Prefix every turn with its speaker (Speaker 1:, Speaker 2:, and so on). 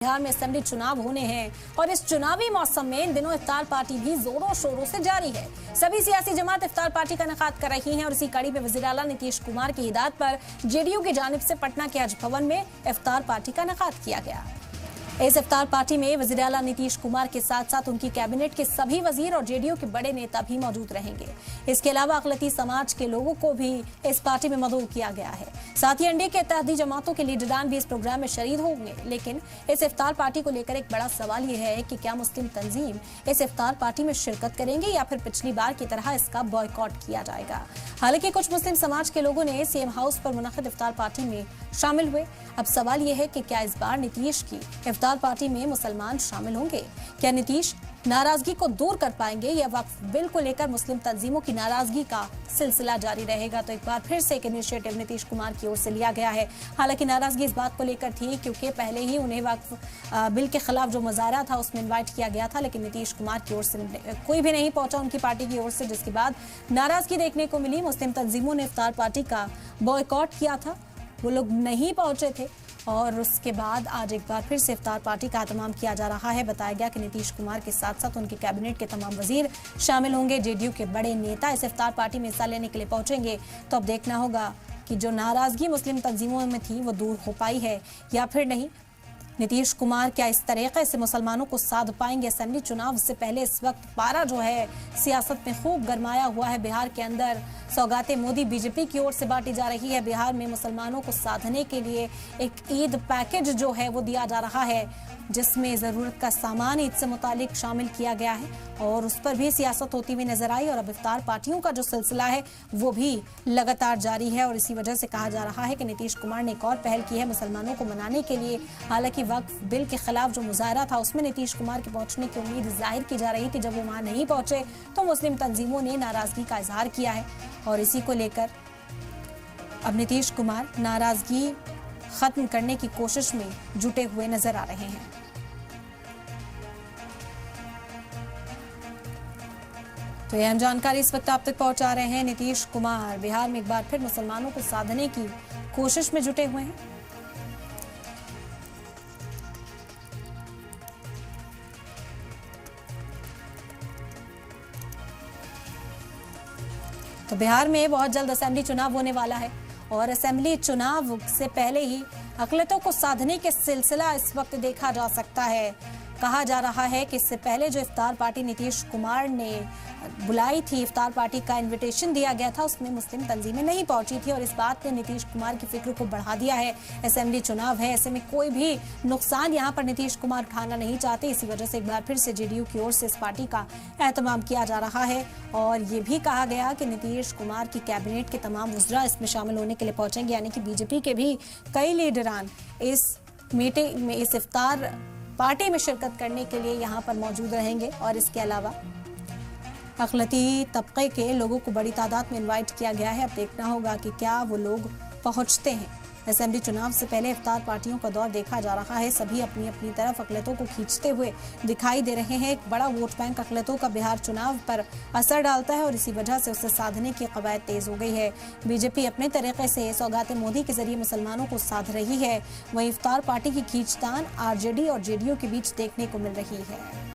Speaker 1: बिहार में असेंबली चुनाव होने हैं और इस चुनावी मौसम में इन दिनों इफ्तार पार्टी भी जोरों शोरों से जारी है। सभी सियासी जमात इफ्तार पार्टी का इनेकाद कर रही हैं और इसी कड़ी में वजीर आला नीतीश कुमार की हिदायत पर जेडीयू की जानिब से पटना के हज भवन में इफ्तार पार्टी का इनेकाद किया गया। इस इफ्तार पार्टी में वजीर आला नीतीश कुमार के साथ साथ उनकी कैबिनेट के सभी वजीर और जेडीयू के बड़े नेता भी मौजूद रहेंगे। इसके अलावा अक़लियती समाज के लोगों को भी इस पार्टी में मदऊ किया गया है। साथ ही एनडीए के इत्तेहादी जमातों के लीडरान भी इस प्रोग्राम में शरीक होंगे। लेकिन इस इफ्तार पार्टी को लेकर एक बड़ा सवाल यह है कि क्या मुस्लिम तंजीम इस इफ्तार पार्टी में शिरकत करेंगे या फिर पिछली बार की तरह इसका बॉयकॉट किया जाएगा। हालांकि कुछ मुस्लिम समाज के लोगों ने सीएम हाउस पर मुनक़िद इफ्तार पार्टी में शामिल हुए। अब सवाल यह है कि क्या इस बार नीतीश की इफ्तार पार्टी में मुसलमान शामिल होंगे? क्या नीतीश नाराजगी को दूर कर पाएंगे या वक्फ बिल को लेकर मुस्लिम तंजीमों की नाराजगी का सिलसिला जारी रहेगा? तो एक बार फिर से एक इनिशिएटिव नीतीश कुमार की ओर से लिया गया है। हालांकि नाराजगी इस बात को लेकर थी क्योंकि पहले ही उन्हें वक्फ बिल के खिलाफ जो मुजाहरा था उसमें इन्वाइट किया गया था, लेकिन नीतीश कुमार की ओर से कोई भी नहीं पहुंचा उनकी पार्टी की ओर से, जिसके बाद नाराजगी देखने को मिली। मुस्लिम तंजीमों ने इफ्तार पार्टी का बॉयकॉट किया था, वो लोग नहीं पहुंचे थे और उसके बाद आज एक बार फिर से इफ्तार पार्टी का एहतमाम किया जा रहा है। बताया गया कि नीतीश कुमार के साथ साथ उनके कैबिनेट के तमाम वजीर शामिल होंगे। जेडीयू के बड़े नेता इस इफ्तार पार्टी में हिस्सा लेने के लिए पहुंचेंगे। तो अब देखना होगा कि जो नाराजगी मुस्लिम तंजीमों में थी वो दूर हो पाई है या फिर नहीं। नीतीश कुमार क्या इस तरीके से मुसलमानों को साध पाएंगे? असेंबली चुनाव से पहले इस वक्त पारा जो है सियासत में खूब गरमाया हुआ है। बिहार के अंदर सौगातें मोदी बीजेपी की ओर से बांटी जा रही है। बिहार में मुसलमानों को साधने के लिए एक ईद पैकेज जो है वो दिया जा रहा है, जिसमें ज़रूरत का सामान ईद से मुतालिक शामिल किया गया है और उस पर भी सियासत होती हुई नजर आई। और अब इफ्तार पार्टियों का जो सिलसिला है वो भी लगातार जारी है और इसी वजह से कहा जा रहा है कि नीतीश कुमार ने एक और पहल की है मुसलमानों को मनाने के लिए। हालांकि वक्फ बिल के खिलाफ जो मुजाहरा था उसमें नीतीश कुमार के पहुंचने की उम्मीद जाहिर की जा रही थी। जब वो वहां नहीं पहुंचे तो मुस्लिम तंजीमों ने नाराजगी का इजहार किया है और इसी को लेकर अब नीतीश कुमार नाराजगी खत्म करने की कोशिश में जुटे हुए नजर आ रहे हैं। तो यह जानकारी इस वक्त आप तक पहुंचा रहे हैं नीतीश कुमार बिहार में एक बार फिर मुसलमानों को साधने की कोशिश में जुटे हुए हैं। तो बिहार में बहुत जल्द असेंबली चुनाव होने वाला है और असेंबली चुनाव से पहले ही अक़लियतों को साधने के सिलसिला इस वक्त देखा जा सकता है। कहा जा रहा है कि इससे पहले जो इफ्तार पार्टी नीतीश कुमार ने बुलाई थी, इफ्तार पार्टी का इनविटेशन दिया गया था, उसमें मुस्लिम तंजीमें नहीं पहुंची थी और इस बात ने नीतीश कुमार की फिक्र को बढ़ा दिया है। असेंबली चुनाव है, ऐसे में कोई भी नुकसान यहां पर नीतीश कुमार उठाना नहीं चाहते। इसी वजह से एक बार फिर से जेडीयू की ओर से इस पार्टी का एहतमाम किया जा रहा है और ये भी कहा गया कि नीतीश कुमार की कैबिनेट के तमाम वज़रा इसमें शामिल होने के लिए पहुंचेंगे, यानी कि बीजेपी के भी कई लीडरान इस मीटिंग में, इस इफ्तार पार्टी में शिरकत करने के लिए यहाँ पर मौजूद रहेंगे। और इसके अलावा अक़लियती तबके के लोगों को बड़ी तादाद में इनवाइट किया गया है। अब देखना होगा कि क्या वो लोग पहुँचते हैं। असेंबली चुनाव से पहले इफ्तार पार्टियों का दौर देखा जा रहा है। सभी अपनी अपनी तरफ अक़लियतों को खींचते हुए दिखाई दे रहे हैं। एक बड़ा वोट बैंक अक़लियतों का बिहार चुनाव पर असर डालता है और इसी वजह से उसे साधने की कवायद तेज हो गई है। बीजेपी अपने तरीके से सौगातें मोदी के जरिए मुसलमानों को साध रही है, वहीं इफ्तार पार्टी की खींचतान आरजेडी और जेडीयू के बीच देखने को मिल रही है।